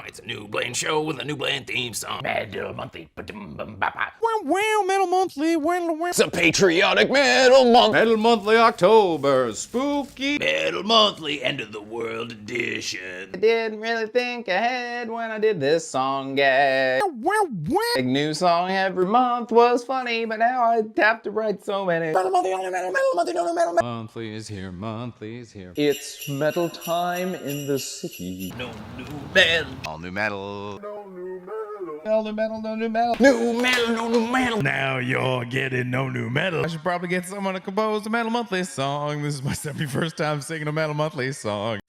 It's a new Blayne show with a new Blayne theme song. Metal Monthly. Metal Monthly. It's a patriotic Metal Month. Metal Monthly October. Spooky. Metal Monthly End of the World Edition. I didn't really think ahead when I did this song, guys. A new song every month was funny, but now I have to write so many. Metal Monthly, only Metal Monthly, only Metal Monthly. Monthly is here. Monthly is here. It's metal time in the city. No new metal. All new metal. No new metal, no new metal. New metal, no new metal. Now you're getting no new metal. I should probably get someone to compose a Metal Monthly song. This is my 71st time singing a Metal Monthly song.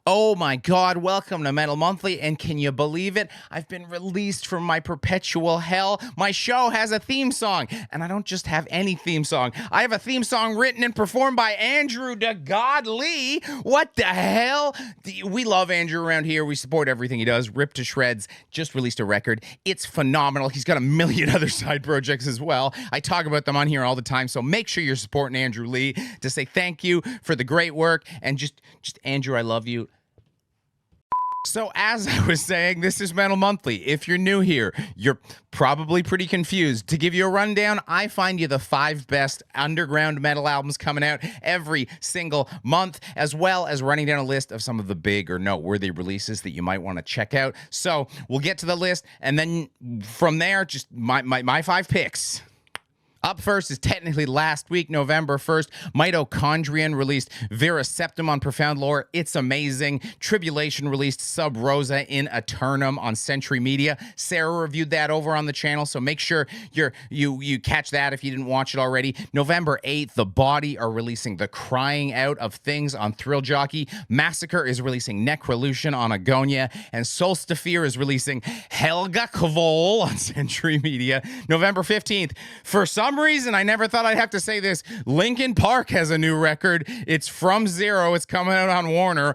Oh my God, welcome to Metal Monthly, and can you believe it? I've been released from my perpetual hell. My show has a theme song, and I don't just have any theme song. I have a theme song written and performed by Andrew "Da God" Lee. What the hell? We love Andrew around here. We support everything he does. Ripped to shreds, just released a record. It's phenomenal. He's got a million other side projects as well. I talk about them on here all the time, so make sure you're supporting Andrew Lee to say thank you for the great work, and just Andrew, I love you. So as I was saying, this is Metal Monthly. If you're new here, you're probably pretty confused. To give you a rundown, I find you the 5 best underground metal albums coming out every single month, as well as running down a list of some of the big or noteworthy releases that you might want to check out. So we'll get to the list, and then from there, just my 5 picks. Up first is technically last week, November 1st. Mitochondrion released Vera Septum on Profound Lore. It's amazing. Tribulation released Sub Rosa in Eternum on Century Media. Sarah reviewed that over on the channel, so make sure you catch that if you didn't watch it already. November 8th, The Body are releasing The Crying Out of Things on Thrill Jockey. Massacre is releasing Necrolution on Agonia. And Solstafir is releasing Helga Kvol on Century Media. November 15th, for some reason, I never thought I'd have to say this, Linkin Park has a new record. It's From Zero. It's coming out on Warner.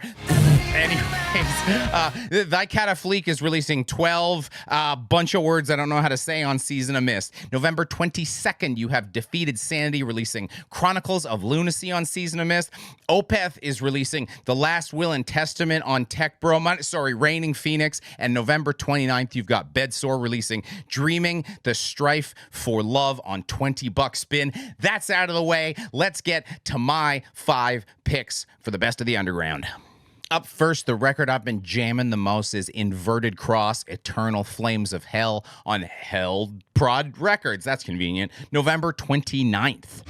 Anyways, Thy Catafleek is releasing 12, bunch of words I don't know how to say on Season of Mist. November 22nd, you have Defeated Sanity releasing Chronicles of Lunacy on Season of Mist. Opeth is releasing The Last Will and Testament on Reigning Phoenix. And November 29th, you've got Bedsore releasing Dreaming the Strife for Love on $20 spin. That's out of the way. Let's get to my 5 picks for the best of the underground. Up first, the record I've been jamming the most is Inverted Cross, Eternal Flames of Hell on Helldprod Records. That's convenient. November 29th.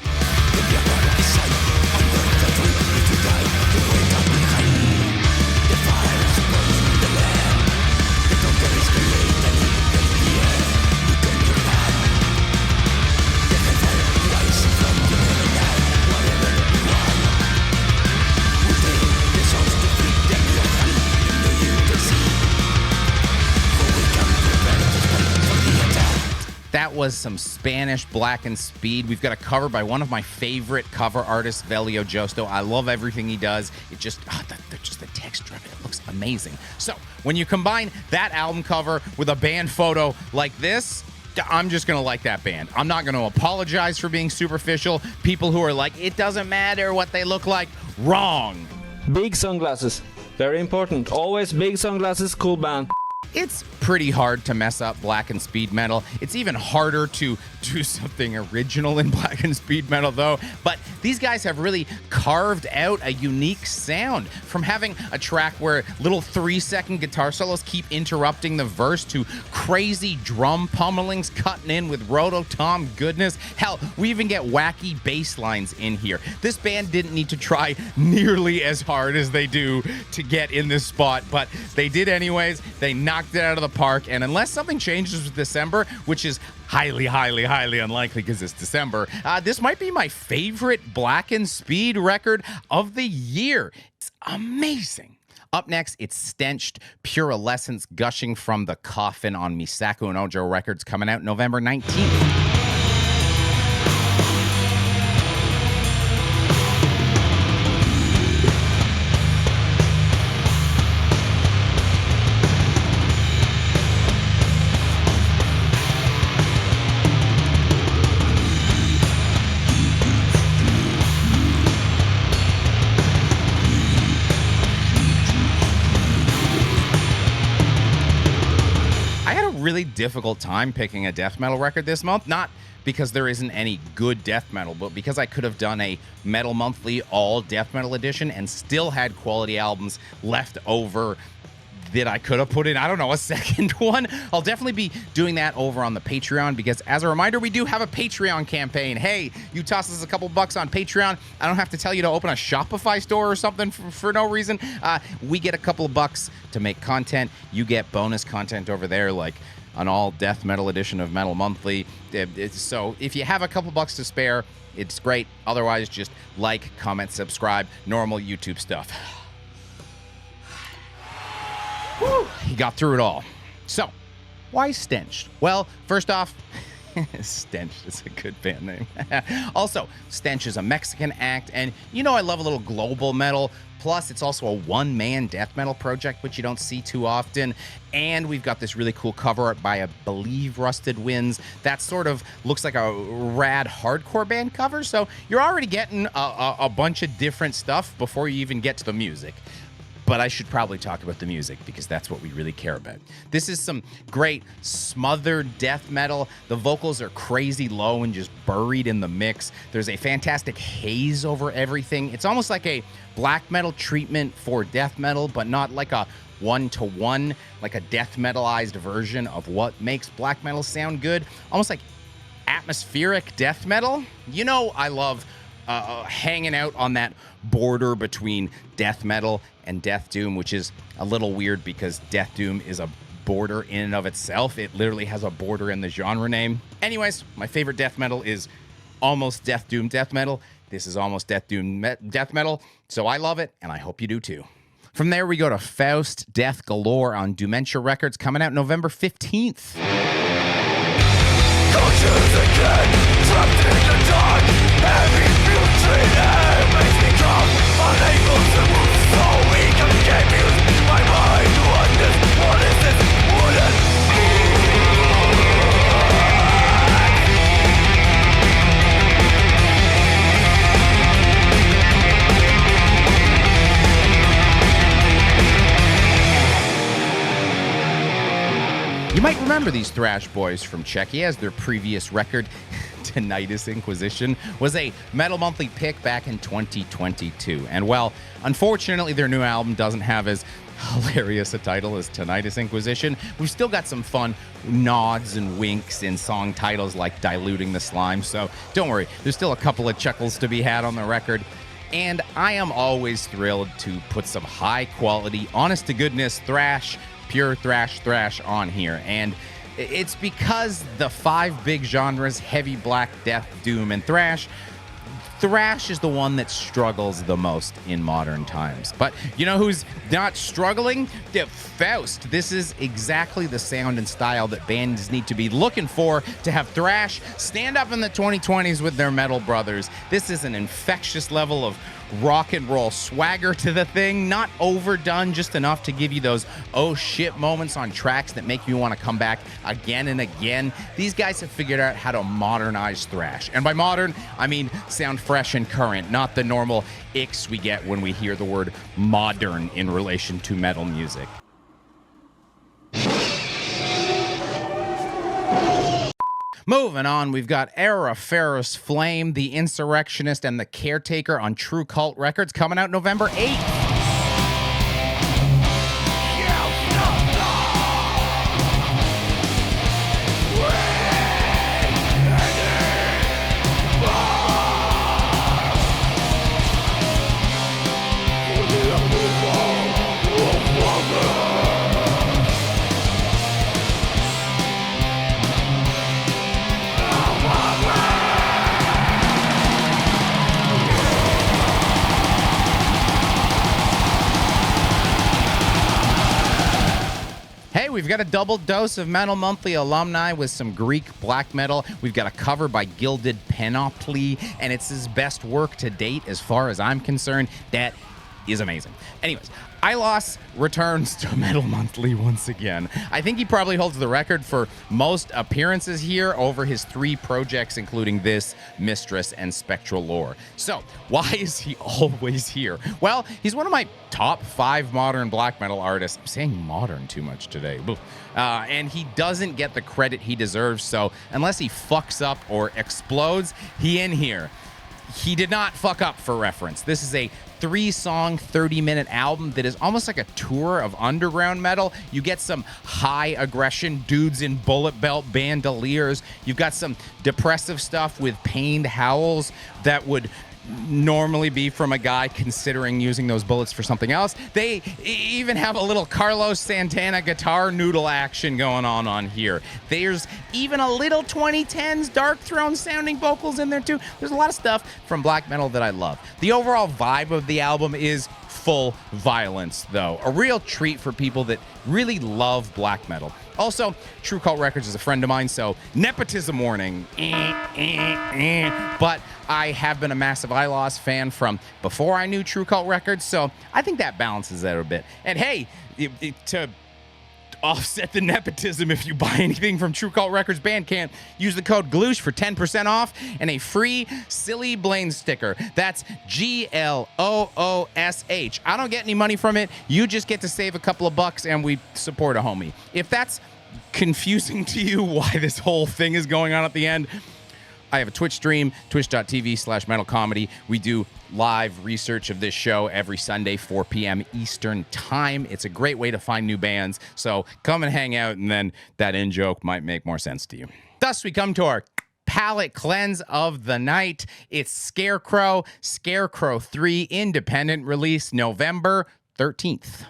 That was some Spanish Black and Speed. We've got a cover by one of my favorite cover artists, Velio Josto. I love everything he does. It just, the texture of it, it looks amazing. So when you combine that album cover with a band photo like this, I'm just going to like that band. I'm not going to apologize for being superficial. People who are like, it doesn't matter what they look like, wrong. Big sunglasses, very important. Always big sunglasses, cool band. It's pretty hard to mess up Black and Speed metal. It's even harder to do something original in Black and Speed metal, though. But these guys have really carved out a unique sound, from having a track where little 3-second guitar solos keep interrupting the verse to crazy drum pummelings cutting in with roto-tom goodness. Hell, we even get wacky bass lines in here. This band didn't need to try nearly as hard as they do to get in this spot, but they did anyways. They knocked it out of the park, and unless something changes with December, which is highly unlikely because it's December, this might be my favorite Black and Speed record of the year. It's amazing. Up next, it's Stenched, Purulence Gushing from the Coffin on Saco and Ojo Records, coming out November 19th. Really difficult time picking a death metal record this month, not because there isn't any good death metal, but because I could have done a Metal Monthly all death metal edition and still had quality albums left over that I could have put in, I don't know, a second one. I'll definitely be doing that over on the Patreon because, as a reminder, we do have a Patreon campaign. Hey, you toss us a couple bucks on Patreon. I don't have to tell you to open a Shopify store or something for no reason. We get a couple of bucks to make content. You get bonus content over there, like an all death metal edition of Metal Monthly. So if you have a couple bucks to spare, it's great. Otherwise, just like, comment, subscribe, normal YouTube stuff. Whew, he got through it all. So, why Stenched? Well, first off, Stenched is a good band name. Also, Stenched is a Mexican act, and you know I love a little global metal. Plus, it's also a one-man death metal project, which you don't see too often. And we've got this really cool cover art by, I believe, Rusted Winds. That sort of looks like a rad hardcore band cover. So you're already getting a bunch of different stuff before you even get to the music. But I should probably talk about the music because that's what we really care about. This is some great smothered death metal. The vocals are crazy low and just buried in the mix. There's a fantastic haze over everything. It's almost like a black metal treatment for death metal, but not like a one-to-one, like a death metalized version of what makes black metal sound good. Almost like atmospheric death metal. You know, I love hanging out on that border between death metal and death doom, which is a little weird because death doom is a border in and of itself. It literally has a border in the genre name. Anyways, my favorite death metal is almost death doom death metal. This is almost death doom death metal, so I love it, and I hope you do too. From there, we go to Faüst, Death Galore on Doomentia Records, coming out November 15th. Conscious again, trapped in the dark. Every putrid air makes me calm. Unable to move, so weak I confused. My mind wonders, what is this wooden? You might remember these thrash boys from Czechia, as their previous record, Tinnitus Inquisition, was a Metal Monthly pick back in 2022. And well, unfortunately, their new album doesn't have as hilarious a title as Tinnitus Inquisition. We've still got some fun nods and winks in song titles like Diluting the Slime, so don't worry, there's still a couple of chuckles to be had on the record. And I am always thrilled to put some high quality, honest to goodness thrash, pure thrash on here. And it's because the five big genres, heavy, black, death, doom, and thrash is the one that struggles the most in modern times. But you know who's not struggling? Faüst. This is exactly the sound and style that bands need to be looking for to have thrash stand up in the 2020s with their metal brothers. This is an infectious level of rock and roll swagger to the thing, not overdone, just enough to give you those oh shit moments on tracks that make you want to come back again and again. These guys have figured out how to modernize thrash. And by modern, I mean sound fresh and current, not the normal icks we get when we hear the word modern in relation to metal music. Moving on, we've got Auriferous Flame, The Insurrectionist and The Caretaker on True Cult Records, coming out November 8th. we've got a double dose of Metal Monthly alumni with some Greek black metal. We've got a cover by Gilded Panoply, and it's his best work to date as far as I'm concerned. That is amazing. Anyways, Ilos returns to Metal Monthly once again. I think he probably holds the record for most appearances here over his 3 projects, including this, Mistress, and Spectral Lore. So, why is he always here? Well, he's one of my top 5 modern black metal artists. I'm saying modern too much today. And he doesn't get the credit he deserves, so unless he fucks up or explodes, he in here. He did not fuck up, for reference. This is a 3-song, 30-minute album that is almost like a tour of underground metal. You get some high aggression, dudes in bullet belt bandoliers. You've got some depressive stuff with pained howls that would normally be from a guy considering using those bullets for something else. They even have a little Carlos Santana guitar noodle action going on here. There's even a little 2010s Dark Throne sounding vocals in there too. There's a lot of stuff from black metal that I love. The overall vibe of the album is full violence, though. A real treat for people that really love black metal. Also, True Cult Records is a friend of mine, so nepotism warning. But I have been a massive Ilos fan from before I knew True Cult Records, so I think that balances that a bit. And hey, to offset the nepotism, if you buy anything from True Cult Records Bandcamp, use the code GLOOSH for 10% off and a free Silly Blayne sticker. That's GLOOSH. I don't get any money from it. You just get to save a couple of bucks and we support a homie. If that's confusing to you why this whole thing is going on at the end, I have a Twitch stream, twitch.tv/metalcomedy. We do live research of this show every Sunday, 4 p.m. Eastern time. It's a great way to find new bands. So come and hang out, and then that in-joke might make more sense to you. Thus, we come to our palette cleanse of the night. It's Scarecrow III, independent release, November 13th.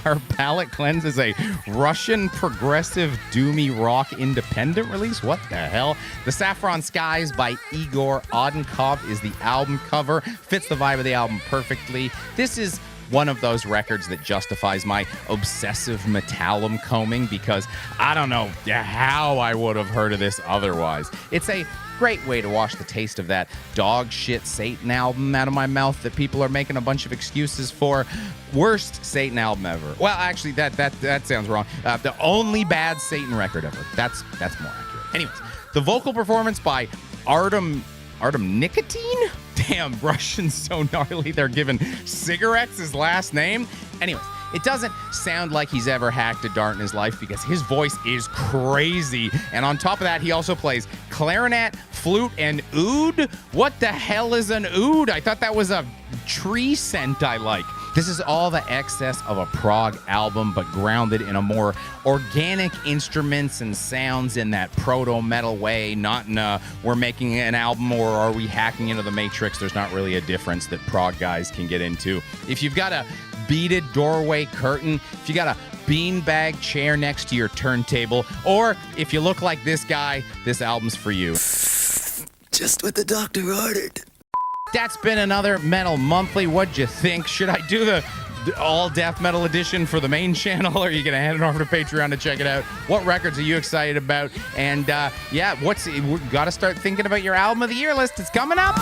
Our palette cleanse is a Russian progressive doomy rock independent release. What the hell? The Saffron Skies by Igor Odenkov is the album cover. Fits the vibe of the album perfectly. This is one of those records that justifies my obsessive Metallum combing because I don't know how I would have heard of this otherwise. It's a great way to wash the taste of that dog shit Satan album out of my mouth that people are making a bunch of excuses for. Worst Satan album ever. Well, actually, that sounds wrong. The only bad Satan record ever. That's more accurate. Anyways, the vocal performance by Artem Nicotine? Damn, Russian's so gnarly they're giving cigarettes his last name. Anyways, it doesn't sound like he's ever hacked a dart in his life because his voice is crazy. And on top of that, he also plays clarinet, flute, and oud. What the hell is an oud? I thought that was a tree scent I like. This is all the excess of a prog album, but grounded in a more organic instruments and sounds in that proto-metal way, not in a, we're making an album or are we hacking into the Matrix? There's not really a difference that prog guys can get into. If you've got a beaded doorway curtain, if you got a beanbag chair next to your turntable, or if you look like this guy, this album's for you. Just what the doctor ordered. That's been another Metal Monthly. What'd you think? Should I do the all death metal edition for the main channel, or are you gonna hand it over to Patreon to check it out? What records are you excited about? And yeah, we gotta start thinking about your album of the year list. It's coming up.